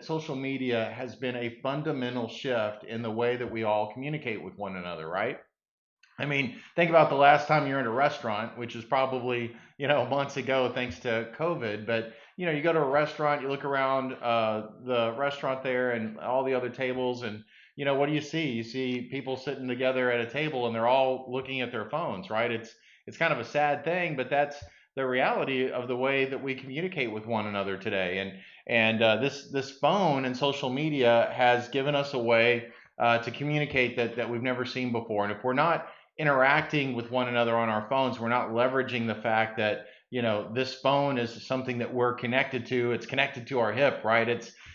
that social media has been a fundamental shift in the way that we all communicate with one another, right? I mean, think about the last time you're in a restaurant, which is probably, months ago thanks to COVID. But, you go to a restaurant, you look around the restaurant there and all the other tables, and, what do you see? You see people sitting together at a table and they're all looking at their phones, right? It's kind of a sad thing, but that's the reality of the way that we communicate with one another today. And this phone and social media has given us a way to communicate that we've never seen before. And if we're not interacting with one another on our phones, we're not leveraging the fact that this phone is something that we're connected to. It's connected to our hip, right?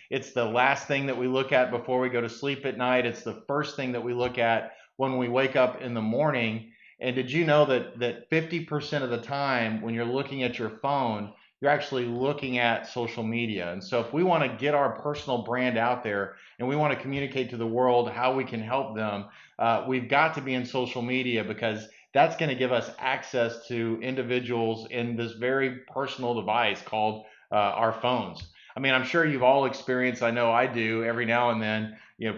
It's the last thing that we look at before we go to sleep at night. It's the first thing that we look at when we wake up in the morning. And did you know that 50% of the time when you're looking at your phone, you're actually looking at social media? And so if we want to get our personal brand out there and we want to communicate to the world how we can help them, we've got to be in social media, because that's going to give us access to individuals in this very personal device called our phones. I mean, I'm sure you've all experienced, I know I do every now and then,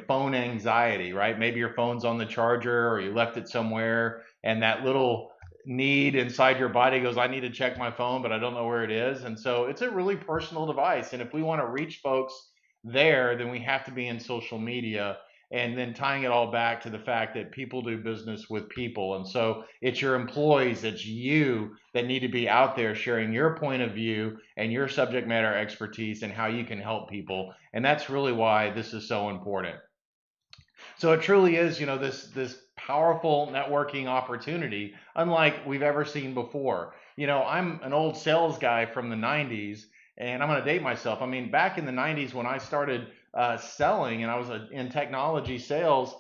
phone anxiety, right? Maybe your phone's on the charger or you left it somewhere, and that little need inside your body goes, I need to check my phone, but I don't know where it is. And so it's a really personal device. And if we want to reach folks there, then we have to be in social media. And then tying it all back to the fact that people do business with people. And so it's your employees, it's you that need to be out there sharing your point of view and your subject matter expertise and how you can help people. And that's really why this is so important. So it truly is, this powerful networking opportunity, unlike we've ever seen before. I'm an old sales guy from the 90s, and I'm going to date myself. I mean, back in the 90s when I started selling and I was in technology sales,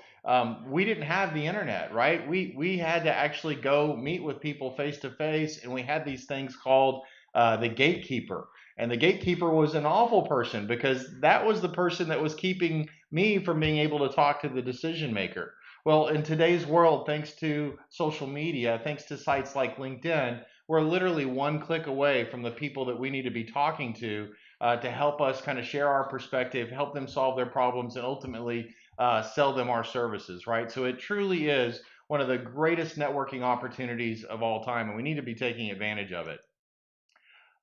we didn't have the internet, right? We had to actually go meet with people face to face, and we had these things called the gatekeeper. And the gatekeeper was an awful person, because that was the person that was keeping me from being able to talk to the decision maker. Well, in today's world, thanks to social media, thanks to sites like LinkedIn, we're literally one click away from the people that we need to be talking to help us kind of share our perspective, help them solve their problems, and ultimately sell them our services, right? So it truly is one of the greatest networking opportunities of all time, and we need to be taking advantage of it.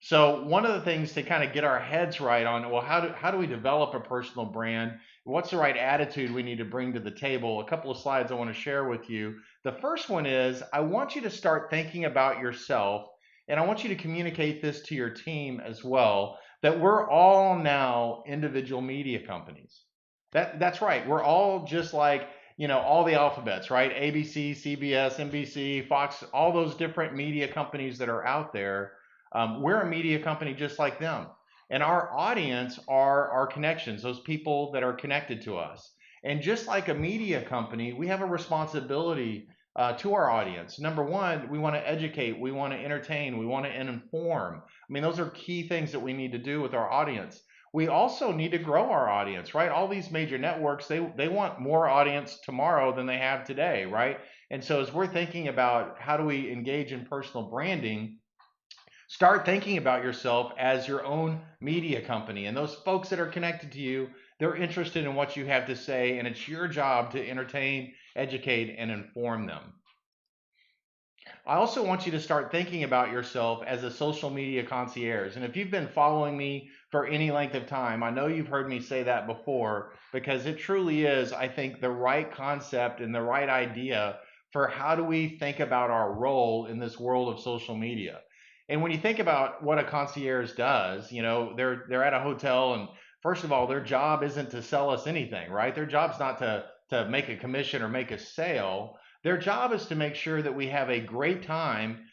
So one of the things to kind of get our heads right on, well, how do we develop a personal brand? What's the right attitude we need to bring to the table? A couple of slides I want to share with you. The first one is, I want you to start thinking about yourself, and I want you to communicate this to your team as well, that we're all now individual media companies. That's right. We're all just like, all the alphabets, right? ABC, CBS, NBC, Fox, all those different media companies that are out there. We're a media company just like them. And our audience are our connections, those people that are connected to us. And just like a media company, we have a responsibility to our audience. Number one, we want to educate, we want to entertain, we want to inform. I mean, those are key things that we need to do with our audience. We also need to grow our audience, right? All these major networks, they want more audience tomorrow than they have today, right? And so as we're thinking about how do we engage in personal branding, start thinking about yourself as your own media company. And those folks that are connected to you, they're interested in what you have to say, and it's your job to entertain, educate, and inform them. I also want you to start thinking about yourself as a social media concierge. And if you've been following me for any length of time, I know you've heard me say that before, because it truly is, I think, the right concept and the right idea for how do we think about our role in this world of social media. And when you think about what a concierge does, they're at a hotel, and first of all, their job isn't to sell us anything, right? Their job's not to make a commission or make a sale. Their job is to make sure that we have a great time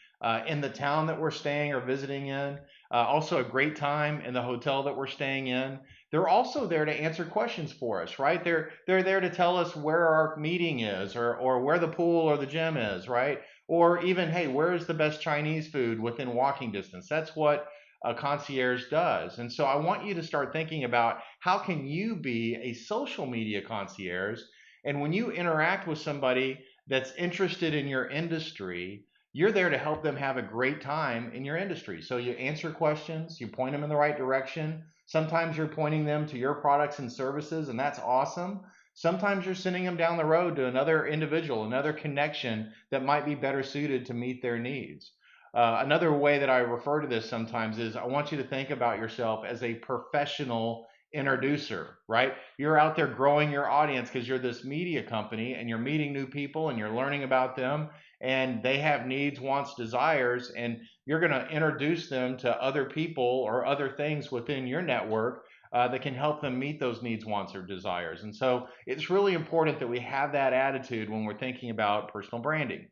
in the town that we're staying or visiting in, also a great time in the hotel that we're staying in. They're also there to answer questions for us, right? They're there to tell us where our meeting is, or where the pool or the gym is, right? Or even, hey, where is the best Chinese food within walking distance? That's what a concierge does. And so I want you to start thinking about, how can you be a social media concierge? And when you interact with somebody that's interested in your industry, you're there to help them have a great time in your industry. So you answer questions, you point them in the right direction, Sometimes you're pointing them to your products and services, and that's awesome. Sometimes you're sending them down the road to another individual, another connection that might be better suited to meet their needs. Another way that I refer to this sometimes is I want you to think about yourself as a professional introducer, right? You're out there growing your audience because you're this media company and you're meeting new people and you're learning about them and they have needs, wants, desires, and you're going to introduce them to other people or other things within your network that can help them meet those needs, wants, or desires. And so it's really important that we have that attitude when we're thinking about personal branding.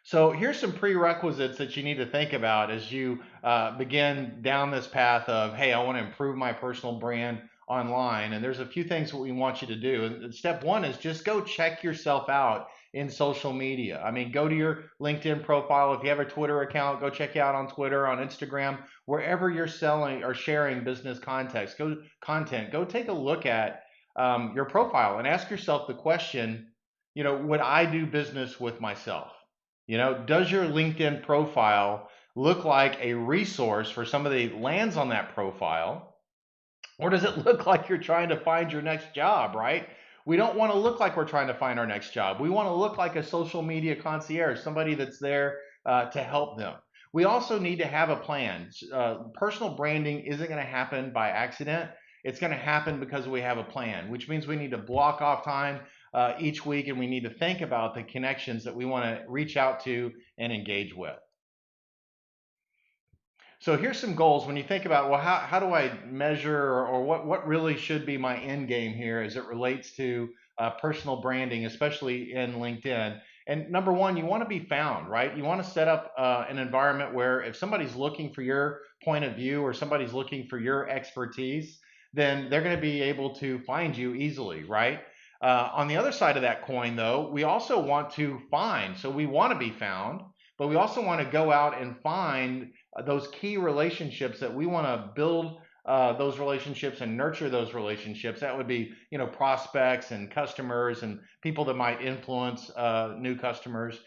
So here's some prerequisites that you need to think about as you begin down this path of, hey, I want to improve my personal brand online. And there's a few things that we want you to do. And step one is just go check yourself out in social media. I mean, go to your LinkedIn profile. If you have a Twitter account, go check you out on Twitter, on Instagram, wherever you're selling or sharing business content. Go take a look at your profile and ask yourself the question, would I do business with myself? Does your LinkedIn profile look like a resource for somebody that lands on that profile? Or does it look like you're trying to find your next job, right? We don't want to look like we're trying to find our next job. We want to look like a social media concierge, somebody that's there to help them. We also need to have a plan. Personal branding isn't going to happen by accident. It's going to happen because we have a plan, which means we need to block off time each week and we need to think about the connections that we want to reach out to and engage with. So here's some goals when you think about, well, how do I measure or what really should be my end game here as it relates to personal branding, especially in LinkedIn. And number one, you want to be found, right? You want to set up an environment where if somebody's looking for your point of view or somebody's looking for your expertise, then they're going to be able to find you easily, right? On the other side of that coin, though, we also want to find. So we want to be found, but we also want to go out and find those key relationships that we want to build those relationships and nurture those relationships. That would be, prospects and customers and people that might influence new customers.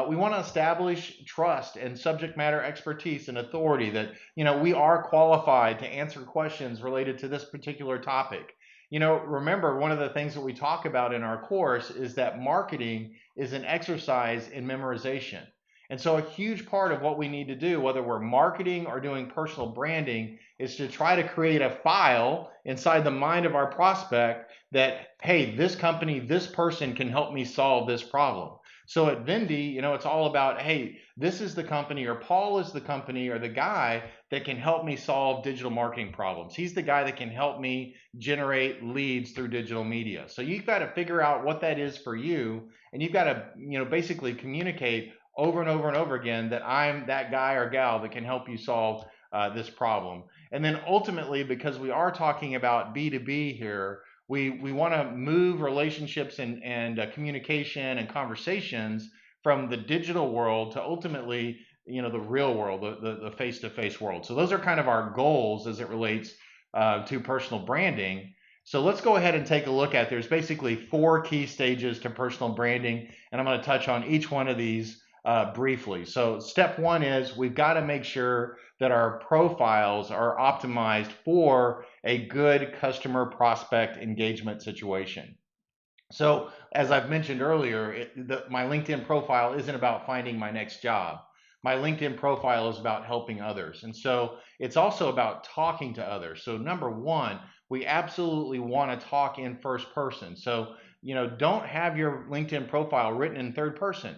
We want to establish trust and subject matter expertise and authority that, we are qualified to answer questions related to this particular topic. Remember, one of the things that we talk about in our course is that marketing is an exercise in memorization. And so a huge part of what we need to do, whether we're marketing or doing personal branding, is to try to create a file inside the mind of our prospect that, hey, this company, this person can help me solve this problem. So at Vindy, it's all about, hey, this is the company, or Paul is the company or the guy that can help me solve digital marketing problems. He's the guy that can help me generate leads through digital media. So you've got to figure out what that is for you, and you've got to, basically communicate over and over and over again that I'm that guy or gal that can help you solve this problem. And then ultimately, because we are talking about B2B here, we want to move relationships and communication and conversations from the digital world to ultimately, the real world, the face-to-face world. So those are kind of our goals as it relates to personal branding. So let's go ahead and take a look at, there's basically 4 key stages to personal branding, and I'm going to touch on each one of these briefly. So step 1 is we've got to make sure that our profiles are optimized for a good customer prospect engagement situation. So as I've mentioned earlier, my LinkedIn profile isn't about finding my next job. My LinkedIn profile is about helping others. And so it's also about talking to others. So number 1, we absolutely want to talk in first person. So, don't have your LinkedIn profile written in third person.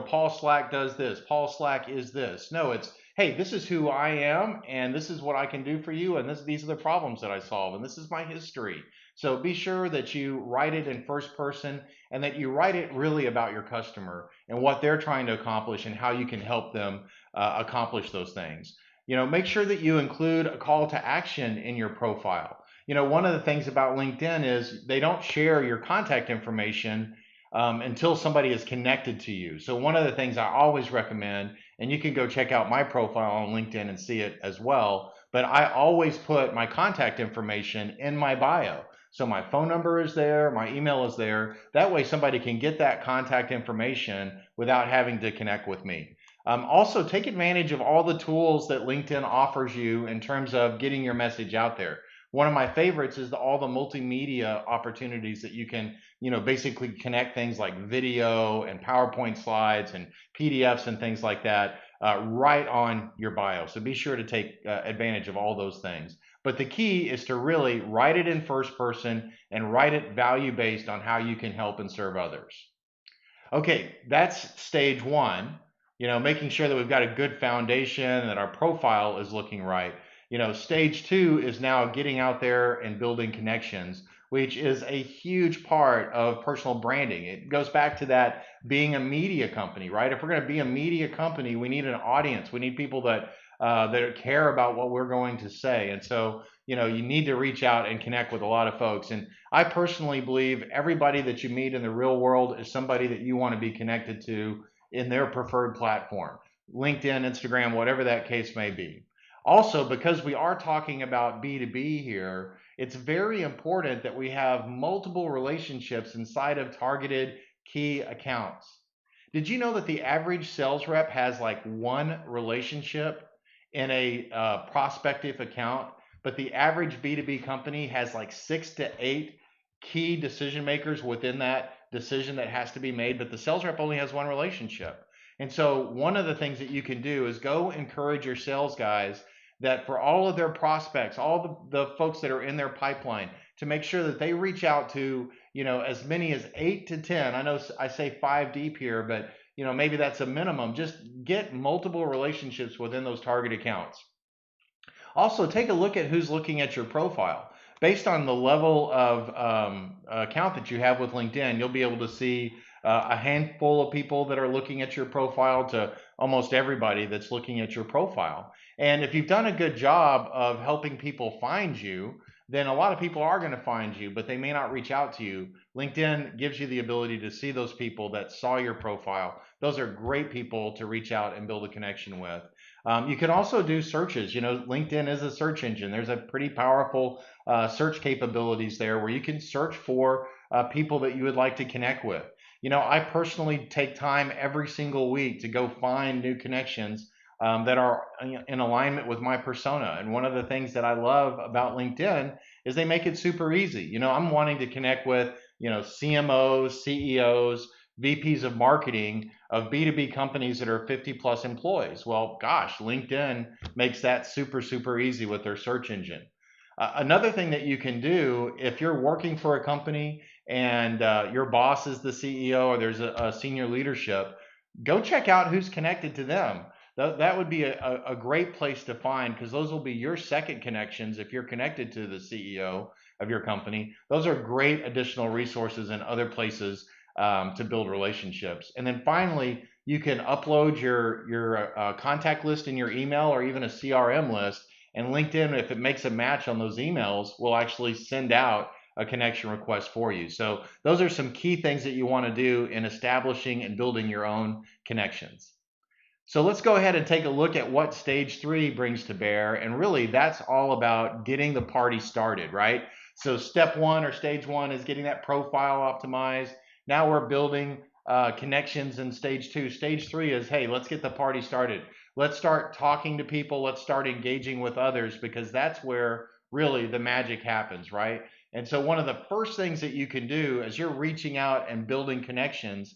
Paul Slack does this. Paul Slack is this. No, it's, hey, this is who I am, and this is what I can do for you, and these are the problems that I solve, and this is my history. So be sure that you write it in first person and that you write it really about your customer and what they're trying to accomplish and how you can help them accomplish those things. Make sure that you include a call to action in your profile. One of the things about LinkedIn is they don't share your contact information until somebody is connected to you. So one of the things I always recommend, and you can go check out my profile on LinkedIn and see it as well, but I always put my contact information in my bio. So my phone number is there, my email is there. That way somebody can get that contact information without having to connect with me. Also, take advantage of all the tools that LinkedIn offers you in terms of getting your message out there. One of my favorites is all the multimedia opportunities that you can, basically connect things like video and PowerPoint slides and PDFs and things like that right on your bio. So be sure to take advantage of all those things. But the key is to really write it in first person and write it value based on how you can help and serve others. Okay, that's stage one, making sure that we've got a good foundation and that our profile is looking right. Stage two is now getting out there and building connections, which is a huge part of personal branding. It goes back to that being a media company, right? If we're going to be a media company, we need an audience. We need people that care about what we're going to say. And so, you need to reach out and connect with a lot of folks. And I personally believe everybody that you meet in the real world is somebody that you want to be connected to in their preferred platform, LinkedIn, Instagram, whatever that case may be. Also, because we are talking about B2B here, it's very important that we have multiple relationships inside of targeted key accounts. Did you know that the average sales rep has like one relationship in a prospective account, but the average B2B company has like 6 to 8 key decision makers within that decision that has to be made, but the sales rep only has one relationship. And so one of the things that you can do is go encourage your sales guys that for all of their prospects, all the folks that are in their pipeline, to make sure that they reach out to, as many as 8 to 10. I know I say 5 deep here, but maybe that's a minimum. Just get multiple relationships within those target accounts. Also, take a look at who's looking at your profile. Based on the level of account that you have with LinkedIn, you'll be able to see a handful of people that are looking at your profile to almost everybody that's looking at your profile. And if you've done a good job of helping people find you, then a lot of people are going to find you, but they may not reach out to you. LinkedIn gives you the ability to see those people that saw your profile. Those are great people to reach out and build a connection with. You can also do searches. LinkedIn is a search engine. There's a pretty powerful search capabilities there where you can search for people that you would like to connect with. I personally take time every single week to go find new connections that are in alignment with my persona. And one of the things that I love about LinkedIn is they make it super easy. I'm wanting to connect with, CMOs, CEOs, VPs of marketing of B2B companies that are 50 plus employees. Well, gosh, LinkedIn makes that super, super easy with their search engine. Another thing that you can do if you're working for a company and your boss is the CEO or there's a senior leadership, go check out who's connected to them. That would be a great place to find, because those will be your second connections if you're connected to the CEO of your company. Those are great additional resources in other places to build relationships. And then finally, you can upload your contact list in your email or even a CRM list. And LinkedIn, if it makes a match on those emails, will actually send out a connection request for you. So those are some key things that you want to do in establishing and building your own connections. So let's go ahead and take a look at what stage 3 brings to bear. And really, that's all about getting the party started, right? So step 1 or stage 1 is getting that profile optimized. Now we're building connections in stage 2. Stage 3 is, hey, let's get the party started. Let's start talking to people. Let's start engaging with others, because that's where really the magic happens, right? And so one of the first things that you can do as you're reaching out and building connections,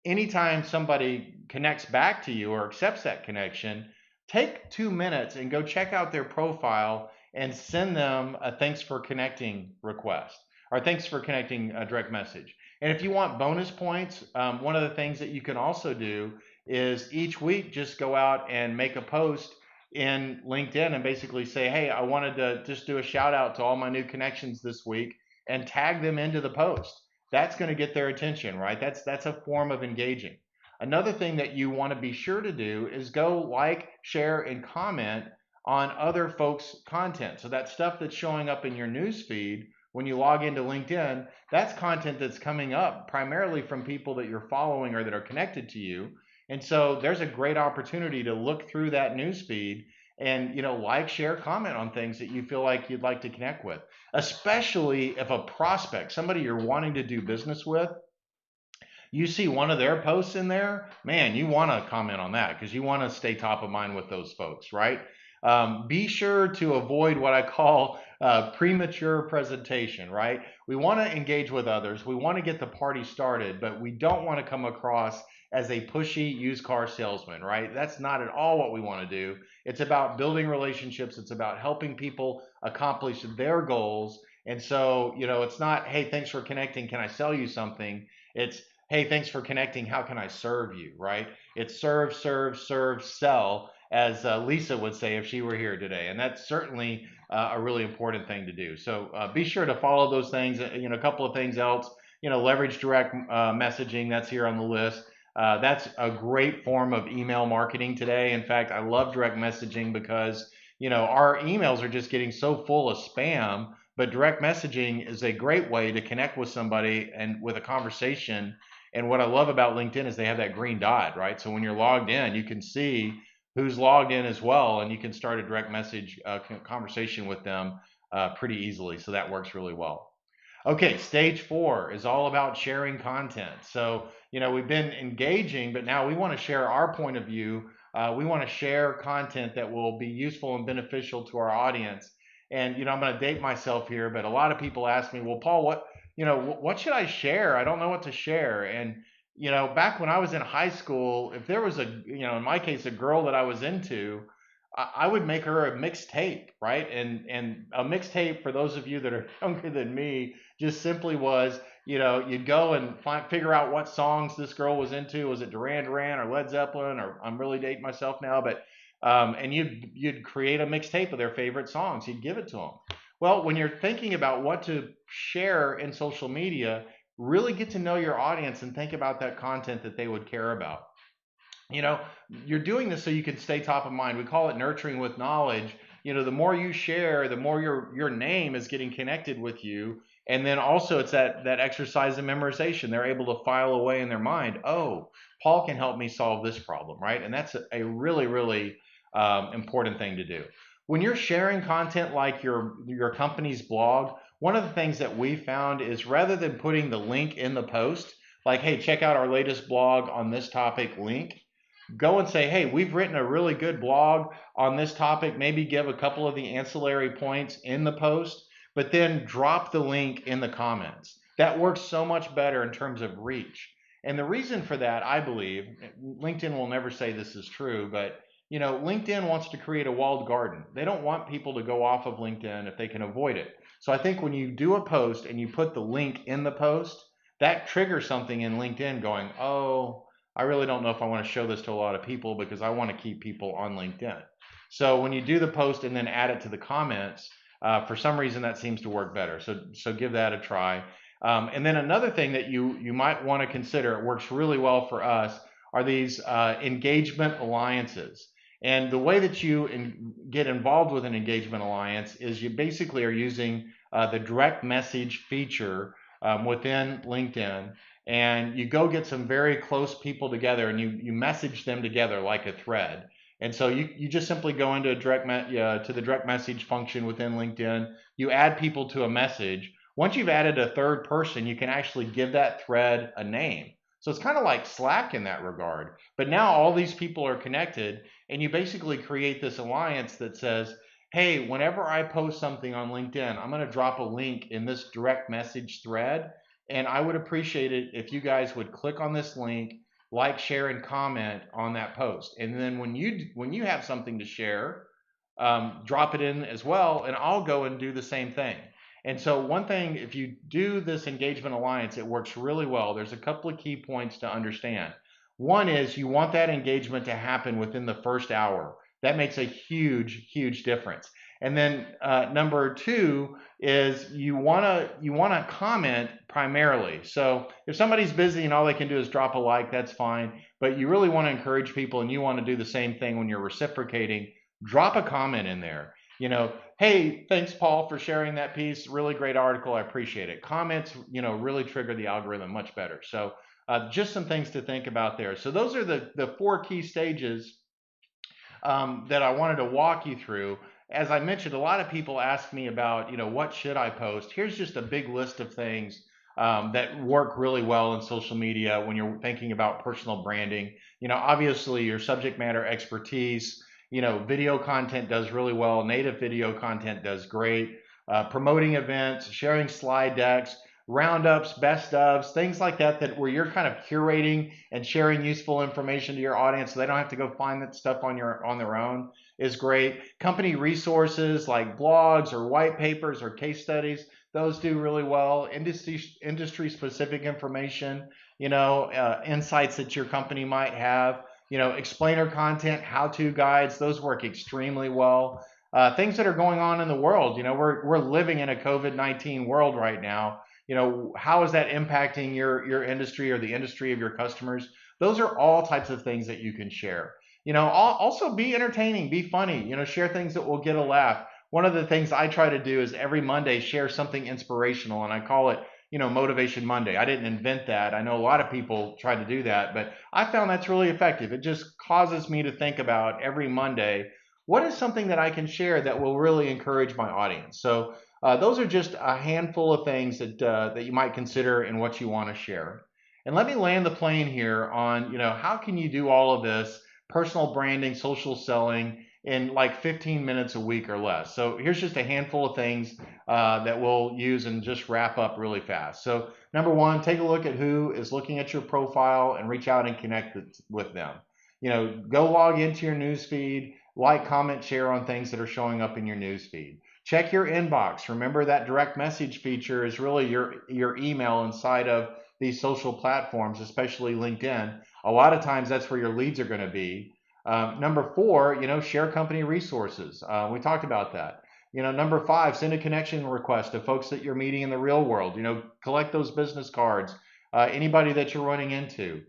anytime somebody connects back to you or accepts that connection, take 2 minutes and go check out their profile and send them a thanks for connecting request, or thanks for connecting a direct message. And if you want bonus points, one of the things that you can also do is each week just go out and make a post in LinkedIn and basically say, hey, I wanted to just do a shout out to all my new connections this week, and tag them into the post. That's going to get their attention, right? That's a form of engaging. Another thing that you want to be sure to do is go like, share, and comment on other folks' content. So that stuff that's showing up in your news feed when you log into LinkedIn, that's content that's coming up primarily from people that you're following or that are connected to you. And so there's a great opportunity to look through that news feed and like, share, comment on things that you feel like you'd like to connect with, especially if a prospect, somebody you're wanting to do business with, you see one of their posts in there, man, you want to comment on that because you want to stay top of mind with those folks, right? Be sure to avoid what I call premature presentation, right? We want to engage with others. We want to get the party started, but we don't want to come across as a pushy used car salesman, right? That's not at all what we want to do. It's about building relationships. It's about helping people accomplish their goals. And so, it's not, hey, thanks for connecting. Can I sell you something? It's, hey, thanks for connecting. How can I serve you, right? It's serve, serve, serve, sell, as Lisa would say if she were here today. And that's certainly a really important thing to do. So be sure to follow those things. A couple of things else, leverage direct messaging. That's here on the list. That's a great form of email marketing today. In fact, I love direct messaging because, our emails are just getting so full of spam, but direct messaging is a great way to connect with somebody and with a conversation. And what I love about LinkedIn is they have that green dot, right? So when you're logged in, you can see who's logged in as well, and you can start a direct message conversation with them pretty easily. So that works really well. Okay, stage 4 is all about sharing content. So, we've been engaging, but now we want to share our point of view. We want to share content that will be useful and beneficial to our audience. And, I'm going to date myself here, but a lot of people ask me, well, Paul, what should I share? I don't know what to share. And, back when I was in high school, if there was in my case, a girl that I was into, I would make her a mixtape, right? And a mixtape, for those of you that are younger than me, just simply was, you'd go and figure out what songs this girl was into. Was it Duran Duran or Led Zeppelin? Or I'm really dating myself now, but and you'd create a mixtape of their favorite songs. You'd give it to them. Well, when you're thinking about what to share in social media, really get to know your audience and think about that content that they would care about. you know you're doing this so you can stay top of mind. We call it nurturing with knowledge. The more you share, the more your name is getting connected with you. And then also it's that exercise in memorization. They're able to file away in their mind, oh, Paul can help me solve this problem, right? And that's a really, really important thing to do. When you're sharing content like your company's blog, one of the things that we found is, rather than putting the link in the post, like, hey, check out our latest blog on this topic link, go and say, hey, we've written a really good blog on this topic. Maybe give a couple of the ancillary points in the post, but then drop the link in the comments. That works so much better in terms of reach. And the reason for that, I believe, LinkedIn will never say this is true, but LinkedIn wants to create a walled garden. They don't want people to go off of LinkedIn if they can avoid it. So I think when you do a post and you put the link in the post, that triggers something in LinkedIn going, oh, I really don't know if I want to show this to a lot of people because I want to keep people on LinkedIn. So when you do the post and then add it to the comments, for some reason that seems to work better. So give that a try. And then another thing that you might want to consider, it works really well for us, are these engagement alliances. And the way that you get involved with an engagement alliance is you basically are using the direct message feature within LinkedIn, and you go get some very close people together and you message them together like a thread. And so you just simply go into to the direct message function within LinkedIn. You add people to a message. Once you've added a third person, you can actually give that thread a name. So it's kind of like Slack in that regard. But now all these people are connected, and you basically create this alliance that says, hey, whenever I post something on LinkedIn, I'm going to drop a link in this direct message thread. And I would appreciate it if you guys would click on this link, like, share, and comment on that post. And then when you have something to share, drop it in as well, and I'll go and do the same thing. And so one thing, if you do this engagement alliance, it works really well. There's a couple of key points to understand. One is you want that engagement to happen within the first hour. That makes a huge, huge difference. And then number 2 is you wanna comment primarily. So if somebody's busy and all they can do is drop a like, that's fine. But you really want to encourage people, and you want to do the same thing when you're reciprocating. Drop a comment in there. Hey, thanks, Paul, for sharing that piece. Really great article. I appreciate it. Comments, really trigger the algorithm much better. So just some things to think about there. So those are the 4 key stages that I wanted to walk you through. As I mentioned, a lot of people ask me about, what should I post? Here's just a big list of things that work really well in social media when you're thinking about personal branding. Obviously your subject matter expertise, video content does really well. Native video content does great. Promoting events, sharing slide decks, roundups, best ofs, things like that, that where you're kind of curating and sharing useful information to your audience so they don't have to go find that stuff on their own is great. Company resources like blogs or white papers or case studies, those do really well. Industry specific information, insights that your company might have, explainer content, how to guides, those work extremely well. Things that are going on in the world, we're living in a COVID-19 world right now. How is that impacting your industry or the industry of your customers? Those are all types of things that you can share. Also be entertaining, be funny, share things that will get a laugh. One of the things I try to do is every Monday share something inspirational, and I call it, Motivation Monday. I didn't invent that. I know a lot of people try to do that, but I found that's really effective. It just causes me to think about every Monday, what is something that I can share that will really encourage my audience? So those are just a handful of things that you might consider in what you want to share. And let me land the plane here on, how can you do all of this personal branding, social selling in like 15 minutes a week or less. So here's just a handful of things that we'll use and just wrap up really fast. So number one, take a look at who is looking at your profile and reach out and connect with them. Go log into your news feed, like, comment, share on things that are showing up in your news feed. Check your inbox. Remember that direct message feature is really your email inside of these social platforms, especially LinkedIn. A lot of times that's where your leads are going to be. Number four, share company resources. We talked about that. Number five, send a connection request to folks that you're meeting in the real world. Collect those business cards. Anybody that you're running into.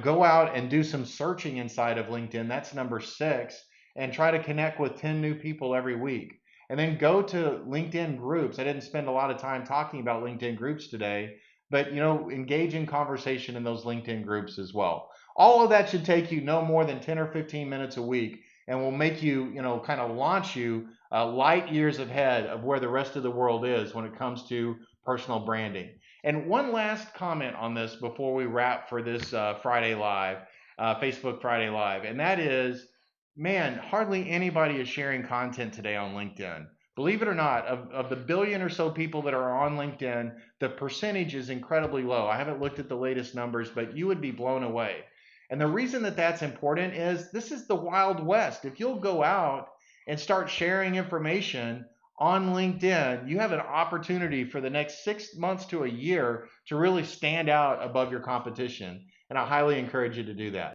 Go out and do some searching inside of LinkedIn. That's number six. And try to connect with 10 new people every week. And then go to LinkedIn groups. I didn't spend a lot of time talking about LinkedIn groups today, but engage in conversation in those LinkedIn groups as well. All of that should take you no more than 10 or 15 minutes a week and will make you, kind of launch you light years ahead of where the rest of the world is when it comes to personal branding. And one last comment on this before we wrap for this Friday Live, Facebook Friday Live, and that is, man, hardly anybody is sharing content today on LinkedIn. Believe it or not, of the billion or so people that are on LinkedIn, the percentage is incredibly low. I haven't looked at the latest numbers, but you would be blown away. And the reason that that's important is this is the Wild West. If you'll go out and start sharing information on LinkedIn, you have an opportunity for the next 6 months to a year to really stand out above your competition. And I highly encourage you to do that.